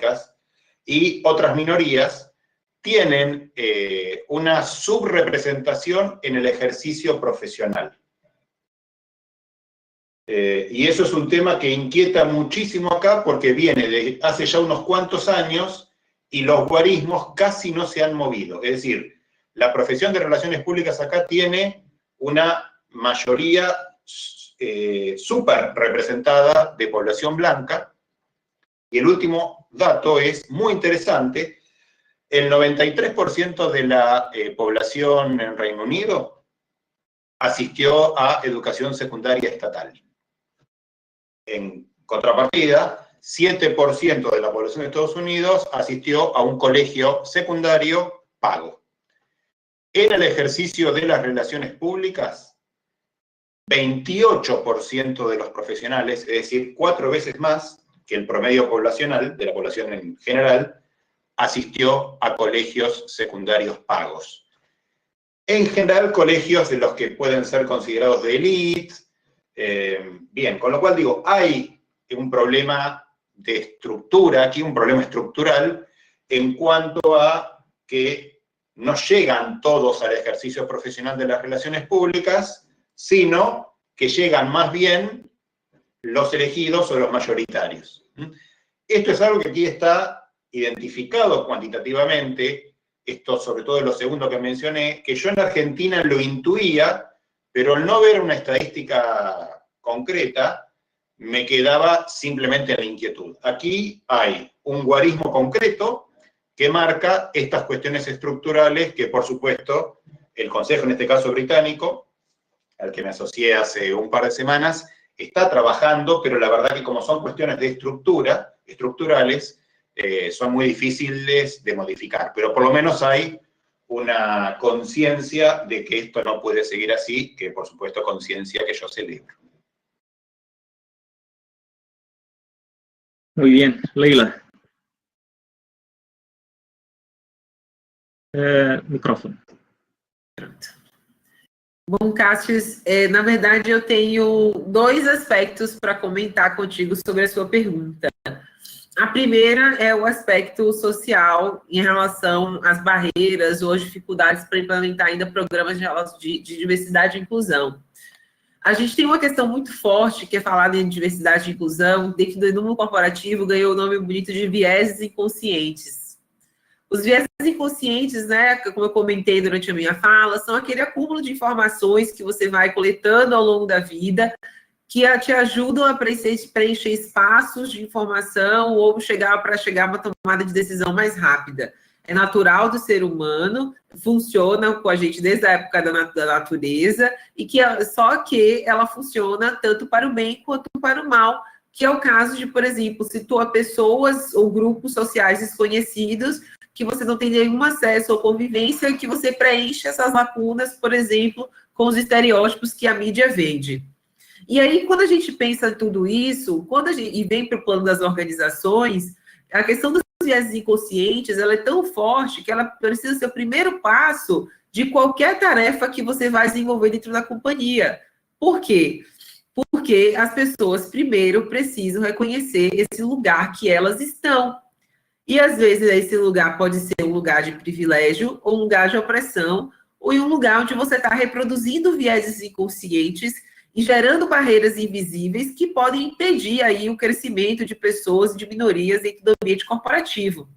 públicas y otras minorías tienen una subrepresentación en el ejercicio profesional. Y eso es un tema que inquieta muchísimo acá porque viene de hace ya unos cuantos años y los guarismos casi no se han movido. Es decir, la profesión de relaciones públicas acá tiene una mayoría súper representada de población blanca. Y el último dato es muy interesante. El 93% de la población en Reino Unido asistió a educación secundaria estatal. En contrapartida, 7% de la población de Estados Unidos asistió a un colegio secundario pago. En el ejercicio de las relaciones públicas, 28% de los profesionales, es decir, 4 veces más que el promedio poblacional, de la población en general, asistió a colegios secundarios pagos. En general, colegios de los que pueden ser considerados de élite. Bien, con lo cual digo, hay un problema de estructura, aquí un problema estructural, en cuanto a que no llegan todos al ejercicio profesional de las relaciones públicas, sino que llegan más bien los elegidos o los mayoritarios. Esto es algo que aquí está identificado cuantitativamente, esto sobre todo lo segundo que mencioné, que yo en Argentina lo intuía, pero al no ver una estadística concreta, me quedaba simplemente en la inquietud. Aquí hay un guarismo concreto que marca estas cuestiones estructurales que, por supuesto, el Consejo, en este caso británico, al que me asocié hace un par de semanas, está trabajando, pero la verdad que como son cuestiones de estructura, estructurales, son muy difíciles de modificar. Pero por lo menos hay una conciencia de que esto no puede seguir así, que por supuesto conciencia que yo celebro. Muy bien, Leila. Microfone. Bom, Cássio, na verdade eu tenho 2 aspectos para comentar contigo sobre a sua pergunta. A primeira é o aspecto social em relação às barreiras ou às dificuldades para implementar ainda programas de diversidade e inclusão. A gente tem uma questão muito forte que é falada em diversidade e inclusão, desde que no mundo corporativo ganhou o nome bonito de vieses inconscientes. Os vieses inconscientes, né, como eu comentei durante a minha fala, são aquele acúmulo de informações que você vai coletando ao longo da vida, que te ajudam a preencher espaços de informação ou chegar a uma tomada de decisão mais rápida. É natural do ser humano, funciona com a gente desde a época da natureza, e só que ela funciona tanto para o bem quanto para o mal, que é o caso de, por exemplo, situa pessoas ou grupos sociais desconhecidos que você não tem nenhum acesso ou convivência, que você preenche essas lacunas, por exemplo, com os estereótipos que a mídia vende. E aí, quando a gente pensa em tudo isso, e vem para o plano das organizações, a questão dos vieses inconscientes, ela é tão forte que ela precisa ser o primeiro passo de qualquer tarefa que você vai desenvolver dentro da companhia. Por quê? Porque as pessoas, primeiro, precisam reconhecer esse lugar que elas estão. E, às vezes, esse lugar pode ser um lugar de privilégio, ou um lugar de opressão, ou em um lugar onde você está reproduzindo vieses inconscientes e gerando barreiras invisíveis que podem impedir aí o crescimento de pessoas e de minorias dentro do ambiente corporativo.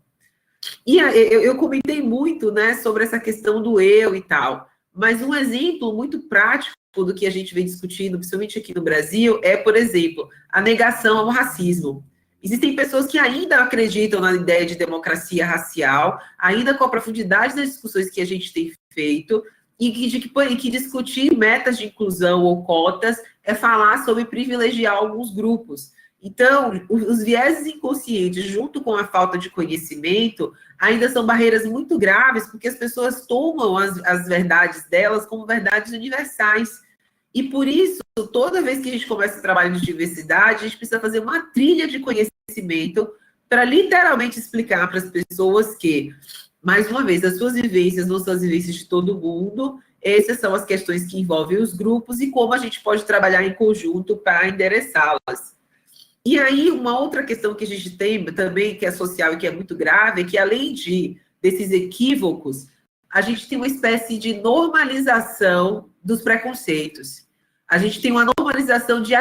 E eu comentei muito, né, sobre essa questão do eu e tal, mas um exemplo muito prático do que a gente vem discutindo, principalmente aqui no Brasil, é, por exemplo, a negação ao racismo. Existem pessoas que ainda acreditam na ideia de democracia racial, ainda com a profundidade das discussões que a gente tem feito, e que discutir metas de inclusão ou cotas é falar sobre privilegiar alguns grupos. Então, os vieses inconscientes, junto com a falta de conhecimento, ainda são barreiras muito graves, porque as pessoas tomam as verdades delas como verdades universais. E por isso, toda vez que a gente começa o trabalho de diversidade, a gente precisa fazer uma trilha de conhecimento para literalmente explicar para as pessoas que, mais uma vez, as suas vivências não são as vivências de todo mundo, essas são as questões que envolvem os grupos e como a gente pode trabalhar em conjunto para endereçá-las. E aí, uma outra questão que a gente tem também, que é social e que é muito grave, é que além desses equívocos, a gente tem uma espécie de normalização dos preconceitos. A gente tem uma normalização de